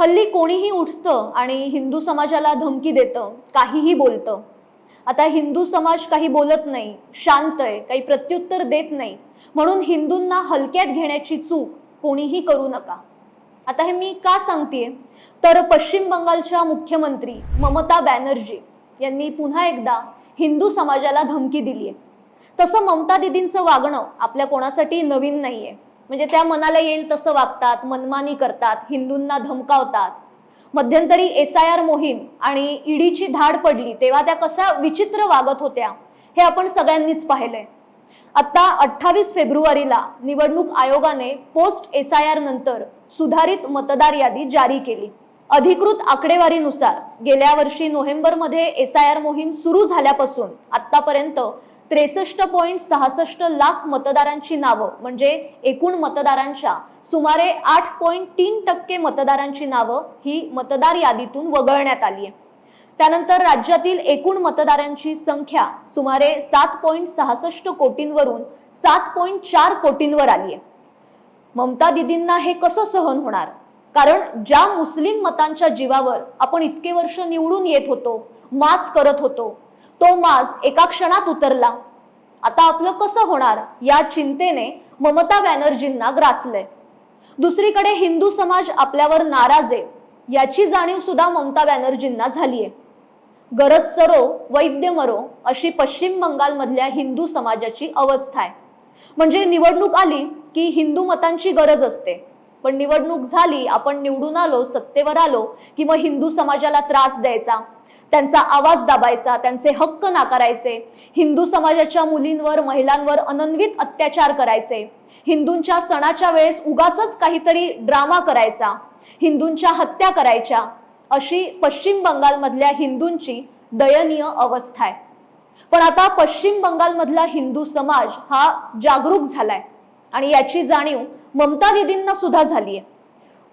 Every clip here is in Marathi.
हल्ली कोणीही उठतं आणि हिंदू समाजाला धमकी देतं, काहीही बोलतं। आता हिंदू समाज काही बोलत नाही, शांत आहे, काही प्रत्युत्तर देत नाही, म्हणून हिंदूंना हलक्यात घेण्याची चूक कोणीही करू नका। आता हे मी का सांगतेय, तर पश्चिम बंगालच्या मुख्यमंत्री ममता बॅनर्जी यांनी पुन्हा एकदा हिंदू समाजाला धमकी दिली आहे। तसं ममता दीदींचं वागणं आपल्या कोणासाठी नवीन नाहीये, म्हणजे त्या मनाला येईल तसं वागतात, मनमानी करतात, हिंदूंना धमकावतात। मध्यंतरी SIR मोहीम आणि ईडीची धाड पडली तेव्हा त्या कशा विचित्र वागत होत्या हे आपण सगळ्यांनीच पाहिलंय। आता 28 फेब्रुवारीला निवडणूक आयोगाने पोस्ट SIR नंतर सुधारित मतदार यादी जारी केली। अधिकृत आकडेवारीनुसार गेल्या वर्षी नोव्हेंबरमध्ये SIR मोहीम सुरू झाल्यापासून आतापर्यंत 63.66 लाख मतदारांची नावं, म्हणजे एकूण मतदारांच्या सुमारे 8.3% मतदारांची नावं ही मतदार यादीतून वगळण्यात आली आहे। त्यानंतर राज्यातील एकूण मतदारांची संख्या सुमारे 7.66 कोटींवरून 7.4 कोटींवर आली आहे। ममता दीदींना हे कसं सहन होणार? कारण ज्या मुस्लिम मतांच्या जीवावर आपण इतके वर्ष निवडून येत होतो, माज करत होतो, तो माज एका क्षणात उतरला। आता आपलं कसं होणार या चिंतेने ममता बॅनर्जींना ग्रासलंय। दुसरीकडे हिंदू समाज आपल्यावर नाराज आहे याची जाणीव सुद्धा ममता बॅनर्जींना झालीये। गरज सरो वैद्य मरो अशी पश्चिम बंगाल मधल्या हिंदू समाजाची अवस्था आहे। म्हणजे निवडणूक आली की हिंदू मतांची गरज असते, पण निवडणूक झाली, आपण निवडून आलो, सत्तेवर आलो की मग हिंदू समाजाला त्रास द्यायचा, त्यांचा आवाज दाबायचा, त्यांचे हक्क नाकारायचे, हिंदू समाजाच्या मुलींवर, महिलांवर अनन्वित अत्याचार करायचे, हिंदूंच्या सणाच्या वेळेस उगाचच काहीतरी ड्रामा करायचा, हिंदूंच्या हत्या करायच्या, अशी पश्चिम बंगालमधल्या हिंदूंची दयनीय अवस्था आहे। पण आता पश्चिम बंगालमधला हिंदू समाज हा जागरूक झालाय आणि याची जाणीव ममता दीदींना सुद्धा झालीय।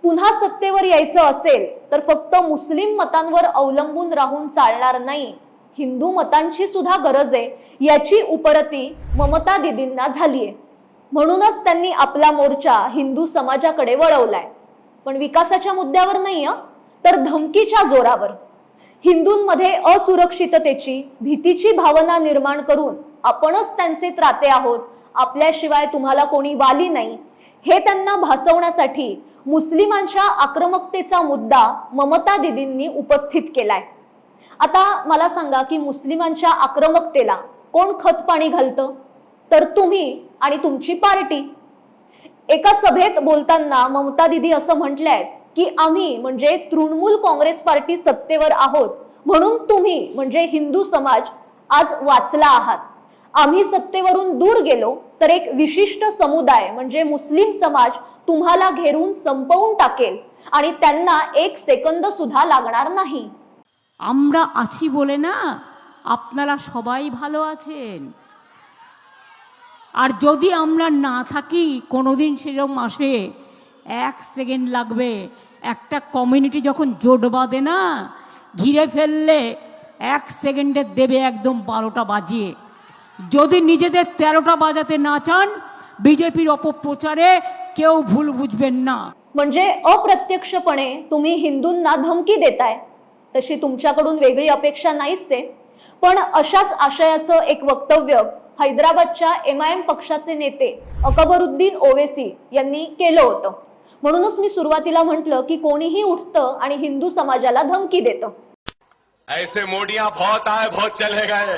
पुन्हा सत्तेवर यायचं असेल तर फक्त मुस्लिम मतांवर अवलंबून राहून चालणार नाही, हिंदू मतांची सुद्धा गरज आहे याची उपरती ममता दीदींना झालीय। म्हणूनच त्यांनी आपला मोर्चा हिंदू समाजाकडे वळवलाय, पण विकासाच्या मुद्द्यावर नाही, तर धमकीच्या जोरावर। हिंदूंमध्ये असुरक्षिततेची, भीतीची भावना निर्माण करून आपणच त्यांचे त्राते आहोत, आपल्याशिवाय तुम्हाला कोणी वाली नाही, हे त्यांना भासवण्यासाठी मुस्लिमांच्या आक्रमकतेचा मुद्दा ममता दीदींनी उपस्थित केलाय। आता मला सांगा की मुस्लिमांच्या आक्रमकतेला कोण खतपाणी घालतं? तर तुम्ही आणि तुमची पार्टी। एका सभेत बोलताना ममता दीदी असं म्हटलंय की आम्ही म्हणजे तृणमूल काँग्रेस पार्टी सत्तेवर आहोत, म्हणून तुम्ही म्हणजे हिंदू समाज आज वाचला आहात। आम्ही सत्तेवरून दूर गेलो तर एक विशिष्ट समुदाय म्हणजे मुस्लिम समाज तुम्हाला घेरून संपवून टाकेल आणि त्यांना एक सेकंद सुद्धा लागणार नाही। আমরা আছি বলে না আপনারা সবাই ভালো আছেন, আর যদি আমরা না থাকি কোনোদিন সেরকম আসে, এক সেকেন্ড লাগবে। একটা কমিউনিটি যখন জোট বাঁধে না, ঘিরে ফেললে এক সেকেন্ডে দেবে একদম 12টা বাজিয়ে। যদি নিজেদের 13টা বাজাতে না চান, বিজেপির অপপ্রচারে কেউ ভুল বুঝবেন না। म्हणजे अप्रत्यक्षपणे तुम्ही हिंदूंना धमकी देताय, तशी तुमच्याकडून वेगळी अपेक्षा नाहीच आहे। पण अशाच आशयाचं एक वक्तव्य हैदराबादच्या MIM पक्षाचे नेते अकबरुद्दीन ओवैसी यांनी केलं होतं। म्हणूनच मी सुरुवातीला म्हटलं की कोणीही उठतं आणि हिंदू समाजाला धमकी देतं। ऐसे मोडियां बहुत आए, बहुत चले गए।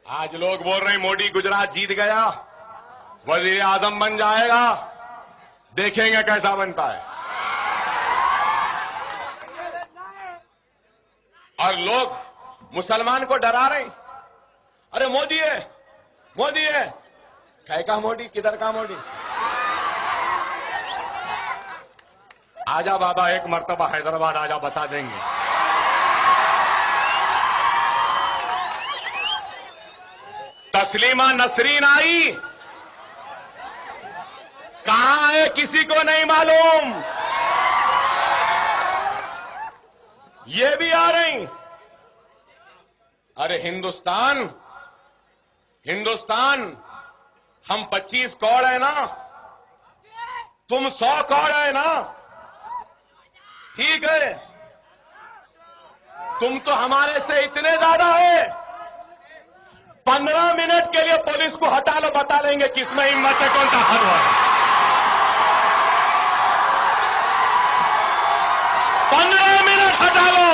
आज लोग बोल रहे हैं मोदी गुजरात जीत गया, वजीर आजम बन जाएगा, देखेंगे कैसा बनता है। और लोग मुसलमान को डरा रहे हैं, अरे मोदी है, मोदी है। काय का मोदी, किधर का मोदी? आजा बाबा, एक मर्तबा हैदराबाद आजा, बता देंगे। तस्लीमा नसरीन आई, कहां है किसी को नहीं मालूम, ये भी आ रही। अरे हिंदुस्तान, हिंदुस्तान हम 25 कौड़ है ना, तुम 100 कौड़ है ना, ठीक है, तुम तो हमारे से इतने ज्यादा है। 15 मिनट के लिए पुलिस को हटा लो, बता लेंगे किसमें हिम्मत है, कौन ताकतवर है। 15 मिनट हटा लो।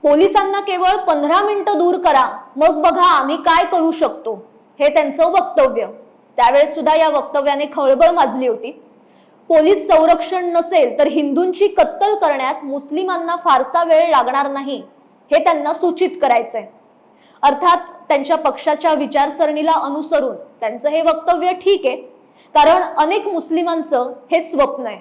पोलिसांना केवळ 15 मिनिटं दूर करा, मग बघा आम्ही काय करू शकतो, हे त्यांचं वक्तव्य. त्यावेळेस सुद्धा या वक्तव्याने खळबळ माजली होती. पोलीस संरक्षण नसेल तर हिंदूंची कत्तल करण्यास मुस्लिमांना फारसा वेळ लागणार नाही, हे त्यांना सूचित करायचंय. अर्थात त्यांच्या पक्षाच्या विचारसरणीला अनुसरून त्यांचं हे वक्तव्य ठीक आहे, कारण अनेक मुस्लिमांचं हे स्वप्न आहे.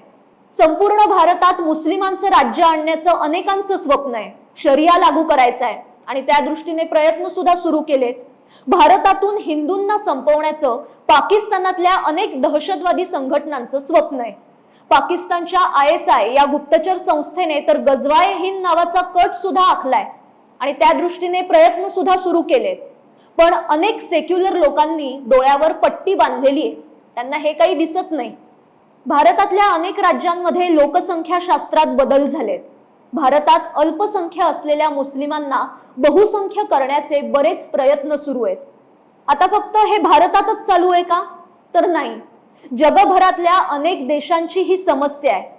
संपूर्ण भारतात मुस्लिमांचं राज्य आणण्याचं अनेकांचं स्वप्न आहे. शरिया लागू करायचा आहे आणि त्या दृष्टीने प्रयत्न सुद्धा सुरू केलेत. भारतातून हिंदूंना संपवण्याचं पाकिस्तानातल्या अनेक दहशतवादी संघटनांचं स्वप्न आहे. पाकिस्तानच्या ISI या गुप्तचर संस्थेने तर गजवाए हिंद नावाचा कट सुद्धा आखलाय आणि त्या दृष्टीने प्रयत्न सुद्धा सुरू केलेत. पण अनेक सेक्युलर लोकांनी डोळ्यावर पट्टी बांधलेली आहे, त्यांना हे काही दिसत नाही. भारतातल्या अनेक राज्यांमध्ये लोकसंख्या शास्त्रात बदल झालेत. भारतात अल्पसंख्य असलेल्या मुस्लिमांना बहुसंख्य करण्याचे बरेच प्रयत्न सुरू आहेत. आता फक्त हे भारतातच चालू आहे का? तर नाही, जगभरातल्या अनेक देशांची ही समस्या आहे.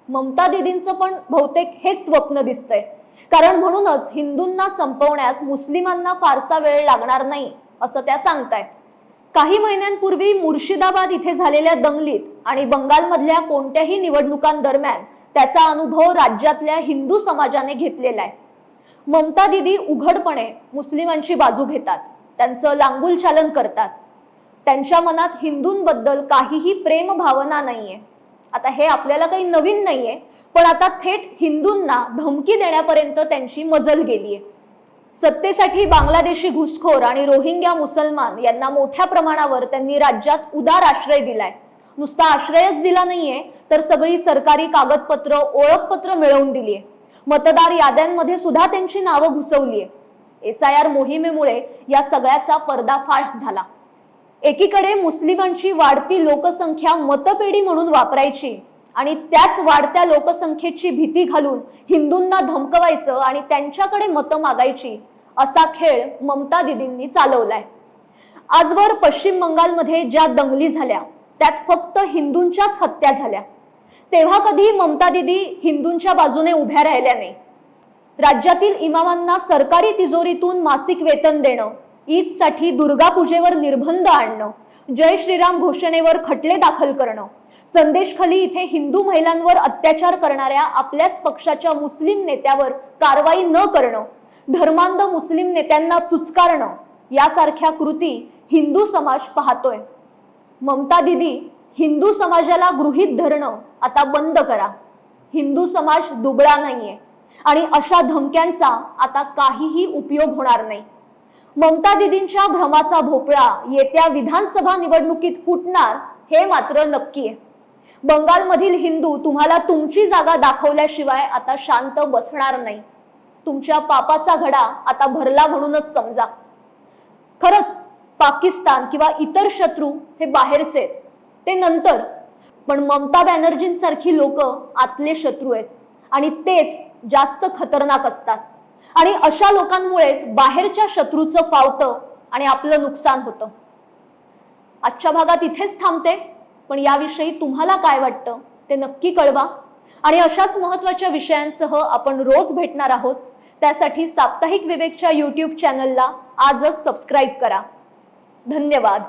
ममता दीदींचं पण बहुतेक हेच स्वप्न दिसतंय, कारण म्हणूनच हिंदूंना संपवण्यास मुस्लिमांना फारसा वेळ लागणार नाही असं त्या सांगतायत. काही महिन्यांपूर्वी मुर्शिदाबाद इथे झालेल्या दंगलीत आणि बंगालमधल्या कोणत्याही निवडणुकांदरम्यान त्याचा अनुभव राज्यातल्या हिंदू समाजाने घेतलेला आहे. ममता दीदी उघडपणे मुस्लिमांची बाजू घेतात, त्यांचं लांगुल चालन करतात. त्यांच्या मनात हिंदूंबद्दल काहीही प्रेम भावना नाहीये. आता हे आपल्याला काही नवीन नाहीये, पण आता थेट हिंदूंना धमकी देण्यापर्यंत त्यांची मजल गेलीये. सत्तेसाठी बांगलादेशी घुसखोर आणि रोहिंग्या मुसलमान यांना मोठ्या प्रमाणावर त्यांनी राज्यात उदार आश्रय दिलाय. नुसता आश्रयच दिला नाहीये, तर सगळी सरकारी कागदपत्र, ओळखपत्र मिळवून दिलीये. मतदार याद्यांमध्ये सुद्धा त्यांची नावं घुसवलीये. SIR मोहिमेमुळे या सगळ्याचा पर्दाफाश झाला. एकीकडे मुस्लिमांची वाढती लोकसंख्या मतपेढी म्हणून वापरायची आणि त्याच वाढत्या लोकसंख्येची भीती घालून हिंदूंना धमकवायचं आणि त्यांच्याकडे मतं मागायची, असा खेळ ममता दीदींनी चालवलाय. आजवर पश्चिम बंगालमध्ये ज्या दंगली झाल्या त्यात फक्त हिंदूंच्याच हत्या झाल्या. तेव्हा कधी ममता दीदी हिंदूंच्या बाजूने उभ्या राहिल्या नाही. राज्यातील इमामांना सरकारी तिजोरीतून मासिक वेतन देणं, ईदसाठी दुर्गा पूजेवर निर्बंध आणणं, जय श्रीराम घोषणेवर खटले दाखल करणं, संदेशखाली इथे हिंदू महिलांवर अत्याचार करणाऱ्या आपल्याच पक्षाच्या मुस्लिम नेत्यावर कारवाई न करणं, धर्मांध मुस्लिम नेत्यांना चुचकारणं, यासारख्या कृती हिंदू समाज पाहतोय. ममता दीदी, हिंदू समाजाला गृहीत धरणं आता बंद करा. हिंदू समाज दुबळा नाहीये आणि अशा धमक्यांचा आता काहीही उपयोग होणार नाही. ममता दीदींच्या भ्रमाचा भोपळा येत्या विधानसभा निवडणुकीत फुटणार हे मात्र नक्की आहे. बंगालमधील हिंदू तुम्हाला तुमची जागा दाखवल्याशिवाय आता शांत बसणार नाही. तुमच्या पापाचा घडा आता भरला म्हणूनच समजा. खरंच पाकिस्तान किंवा इतर शत्रू हे बाहेरचे आहेत, ते नंतर, पण ममता बॅनर्जींसारखी लोक आतले शत्रू आहेत आणि तेच जास्त खतरनाक असतात. आणि अशा लोकांमुळेच बाहेरच्या शत्रूचं फावतं आणि आपलं नुकसान होतं. आजच्या भागात इथेच थांबते, पण याविषयी तुम्हाला काय वाटतं ते नक्की कळवा. आणि अशाच महत्त्वाच्या विषयांसह आपण रोज भेटणार आहोत. त्यासाठी साप्ताहिक विवेकच्या YouTube चॅनलला आजच सबस्क्राईब करा. धन्यवाद.